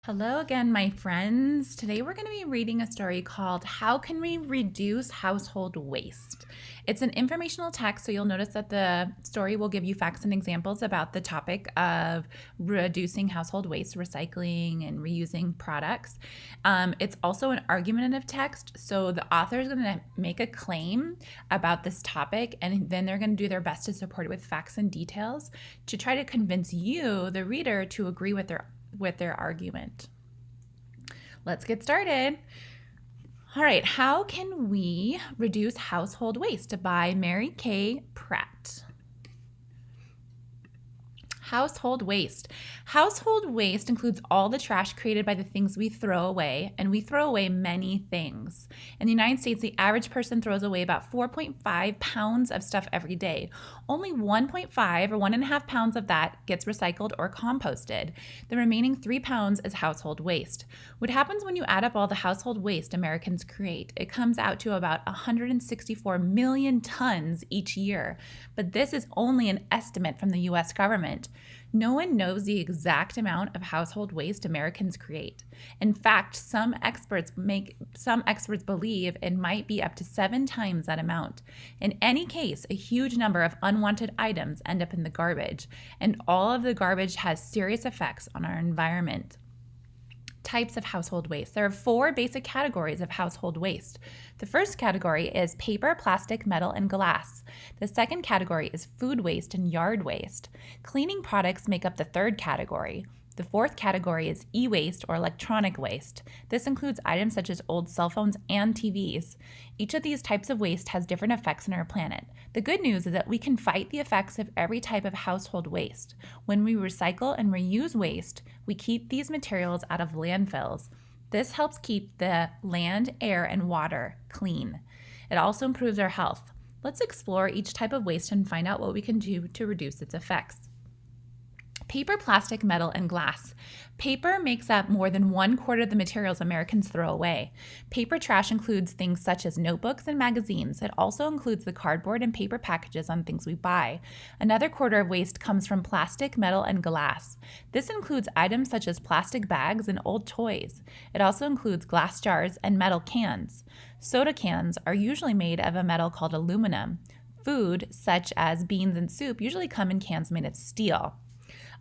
Hello again, my friends. Today we're going to be reading a story called How Can We Reduce Household Waste? It's an informational text, so you'll notice that the story will give you facts and examples about the topic of reducing household waste, recycling, and reusing products. It's also an argumentative text, so the author is going to make a claim about this topic, and then they're going to do their best to support it with facts and details to try to convince you, the reader, to agree with their argument. Let's get started. All right, how can we reduce household waste? By Mary Kay Pratt. Household waste. Household waste includes all the trash created by the things we throw away, and we throw away many things. In the United States, the average person throws away about 4.5 pounds of stuff every day. Only 1.5 or 1.5 pounds of that gets recycled or composted. The remaining 3 pounds is household waste. What happens when you add up all the household waste Americans create? It comes out to about 164 million tons each year. But this is only an estimate from the U.S. government. No one knows the exact amount of household waste Americans create. In fact, some experts believe it might be up to 7 times that amount. In any case, a huge number of unwanted items end up in the garbage, and all of the garbage has serious effects on our environment. Types of household waste. There are 4 basic categories of household waste. The first category is paper, plastic, metal, and glass. The second category is food waste and yard waste. Cleaning products make up the third category. The fourth category is e-waste or electronic waste. This includes items such as old cell phones and TVs. Each of these types of waste has different effects on our planet. The good news is that we can fight the effects of every type of household waste. When we recycle and reuse waste, we keep these materials out of landfills. This helps keep the land, air, and water clean. It also improves our health. Let's explore each type of waste and find out what we can do to reduce its effects. Paper, plastic, metal, and glass. Paper makes up more than 1/4 of the materials Americans throw away. Paper trash includes things such as notebooks and magazines. It also includes the cardboard and paper packages on things we buy. Another quarter of waste comes from plastic, metal, and glass. This includes items such as plastic bags and old toys. It also includes glass jars and metal cans. Soda cans are usually made of a metal called aluminum. Food, such as beans and soup, usually come in cans made of steel.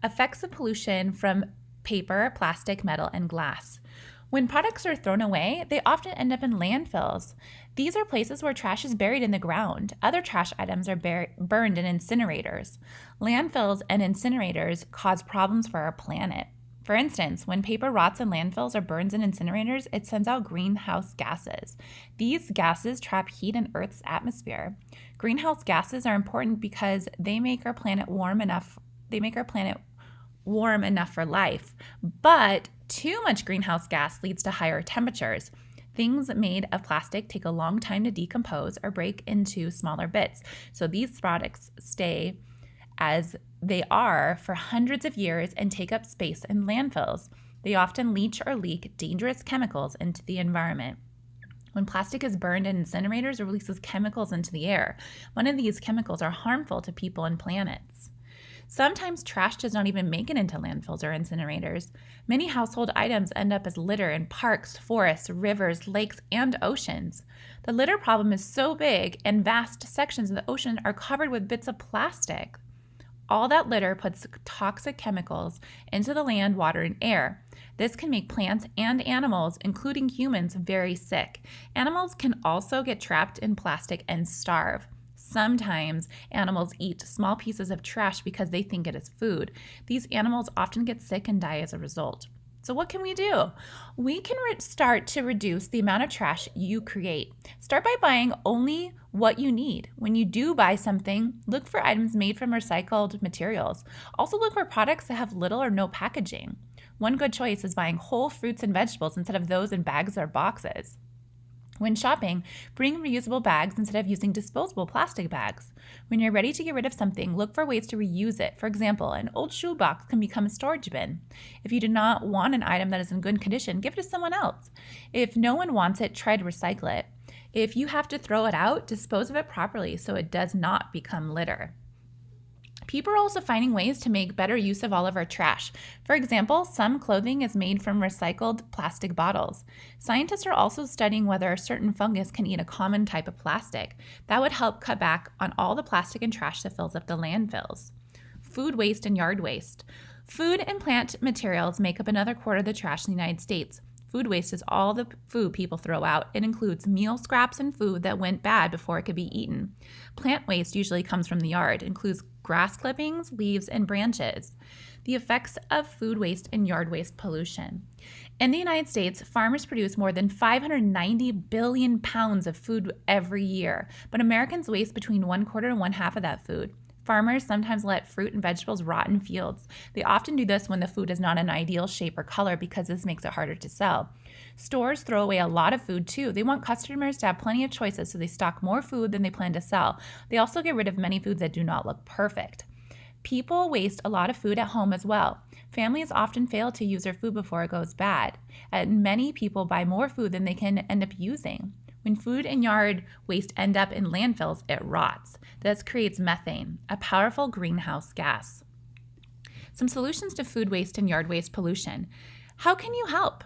Effects of pollution from paper, plastic, metal, and glass. When products are thrown away, they often end up in landfills. These are places where trash is buried in the ground. Other trash items are burned in incinerators. Landfills and incinerators cause problems for our planet. For instance, when paper rots in landfills or burns in incinerators, it sends out greenhouse gases. These gases trap heat in Earth's atmosphere. Greenhouse gases are important because they make our planet warm enough for life, but too much greenhouse gas leads to higher temperatures. Things made of plastic take a long time to decompose or break into smaller bits, so these products stay as they are for hundreds of years and take up space in landfills. They often leach or leak dangerous chemicals into the environment. When plastic is burned in incinerators, it releases chemicals into the air. One of these chemicals are harmful to people and planets. Sometimes trash does not even make it into landfills or incinerators. Many household items end up as litter in parks, forests, rivers, lakes, and oceans. The litter problem is so big, and vast sections of the ocean are covered with bits of plastic. All that litter puts toxic chemicals into the land, water, and air. This can make plants and animals, including humans, very sick. Animals can also get trapped in plastic and starve. Sometimes animals eat small pieces of trash because they think it is food. These animals often get sick and die as a result. So what can we do? We can start to reduce the amount of trash you create. Start by buying only what you need. When you do buy something, look for items made from recycled materials. Also look for products that have little or no packaging. One good choice is buying whole fruits and vegetables instead of those in bags or boxes. When shopping, bring reusable bags instead of using disposable plastic bags. When you're ready to get rid of something, look for ways to reuse it. For example, an old shoebox can become a storage bin. If you do not want an item that is in good condition, give it to someone else. If no one wants it, try to recycle it. If you have to throw it out, dispose of it properly so it does not become litter. People are also finding ways to make better use of all of our trash. For example, some clothing is made from recycled plastic bottles. Scientists are also studying whether a certain fungus can eat a common type of plastic. That would help cut back on all the plastic and trash that fills up the landfills. Food waste and yard waste. Food and plant materials make up another quarter of the trash in the United States. Food waste is all the food people throw out. It includes meal scraps and food that went bad before it could be eaten. Plant waste usually comes from the yard, includes grass clippings, leaves, and branches. The effects of food waste and yard waste pollution. In the United States, farmers produce more than 590 billion pounds of food every year, but Americans waste between 1/4 and 1/2 of that food. Farmers sometimes let fruit and vegetables rot in fields. They often do this when the food is not an ideal shape or color because this makes it harder to sell. Stores throw away a lot of food too. They want customers to have plenty of choices, so they stock more food than they plan to sell. They also get rid of many foods that do not look perfect. People waste a lot of food at home as well. Families often fail to use their food before it goes bad, and many people buy more food than they can end up using. When food and yard waste end up in landfills, it rots. This creates methane, a powerful greenhouse gas. Some solutions to food waste and yard waste pollution. How can you help?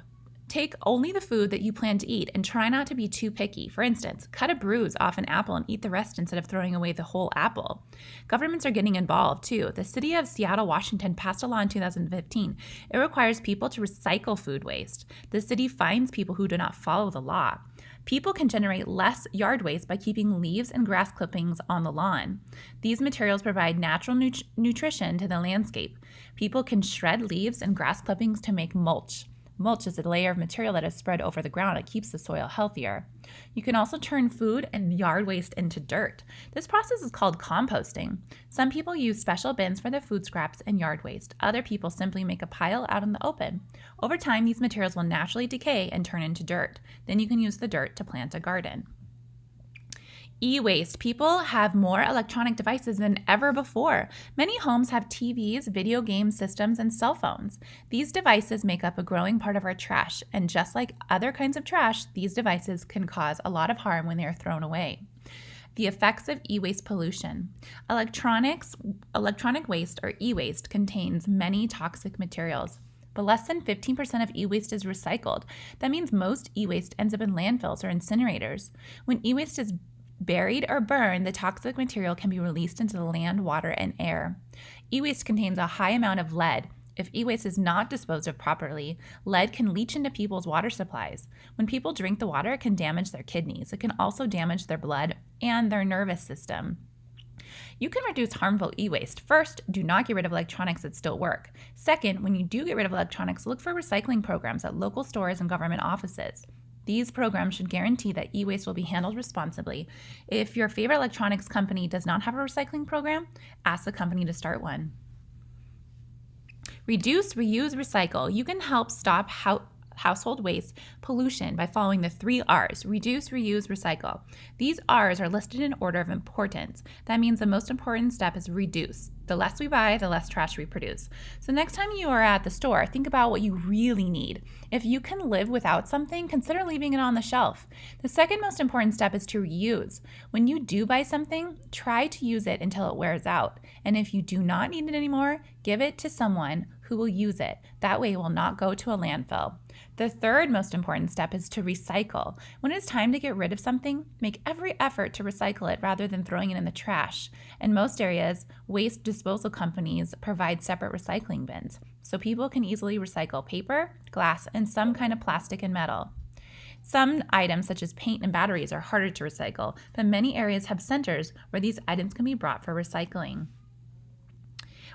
Take only the food that you plan to eat and try not to be too picky. For instance, cut a bruise off an apple and eat the rest instead of throwing away the whole apple. Governments are getting involved too. The city of Seattle, Washington passed a law in 2015. It requires people to recycle food waste. The city fines people who do not follow the law. People can generate less yard waste by keeping leaves and grass clippings on the lawn. These materials provide natural nutrition to the landscape. People can shred leaves and grass clippings to make mulch. Mulch is a layer of material that is spread over the ground. It keeps the soil healthier. You can also turn food and yard waste into dirt. This process is called composting. Some people use special bins for their food scraps and yard waste. Other people simply make a pile out in the open. Over time, these materials will naturally decay and turn into dirt. Then you can use the dirt to plant a garden. E-waste. People have more electronic devices than ever before. Many homes have TVs, video game systems, and cell phones. These devices make up a growing part of our trash, and just like other kinds of trash, these devices can cause a lot of harm when they are thrown away. The effects of e-waste pollution. Electronic waste, or e-waste, contains many toxic materials, but less than 15% of e-waste is recycled. That means most e-waste ends up in landfills or incinerators. When e-waste is buried or burned, the toxic material can be released into the land, water, and air. E-waste contains a high amount of lead. If e-waste is not disposed of properly, lead can leach into people's water supplies. When people drink the water, it can damage their kidneys. It can also damage their blood and their nervous system. You can reduce harmful e-waste. First, do not get rid of electronics that still work. Second, when you do get rid of electronics, look for recycling programs at local stores and government offices. These programs should guarantee that e-waste will be handled responsibly. If your favorite electronics company does not have a recycling program, ask the company to start one. Reduce, reuse, recycle. You can help stop household waste pollution by following the 3 R's: reduce, reuse, recycle. These R's are listed in order of importance. That means the most important step is reduce. The less we buy, the less trash we produce. So next time you are at the store, think about what you really need. If you can live without something, consider leaving it on the shelf. The second most important step is to reuse. When you do buy something, try to use it until it wears out. And if you do not need it anymore, give it to someone who will use it. That way it will not go to a landfill. The third most important step is to recycle. When it's time to get rid of something, make every effort to recycle it rather than throwing it in the trash. In most areas, waste disposal companies provide separate recycling bins, so people can easily recycle paper, glass, and some kind of plastic and metal. Some items, such as paint and batteries, are harder to recycle, but many areas have centers where these items can be brought for recycling.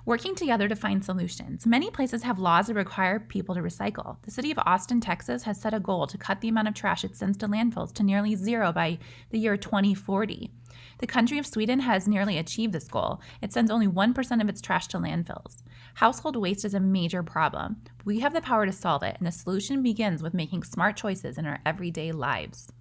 Working together to find solutions. Many places have laws that require people to recycle. The city of Austin, Texas has set a goal to cut the amount of trash it sends to landfills to nearly zero by the year 2040. The country of Sweden has nearly achieved this goal. It sends only 1% of its trash to landfills. Household waste is a major problem. We have the power to solve it, and the solution begins with making smart choices in our everyday lives.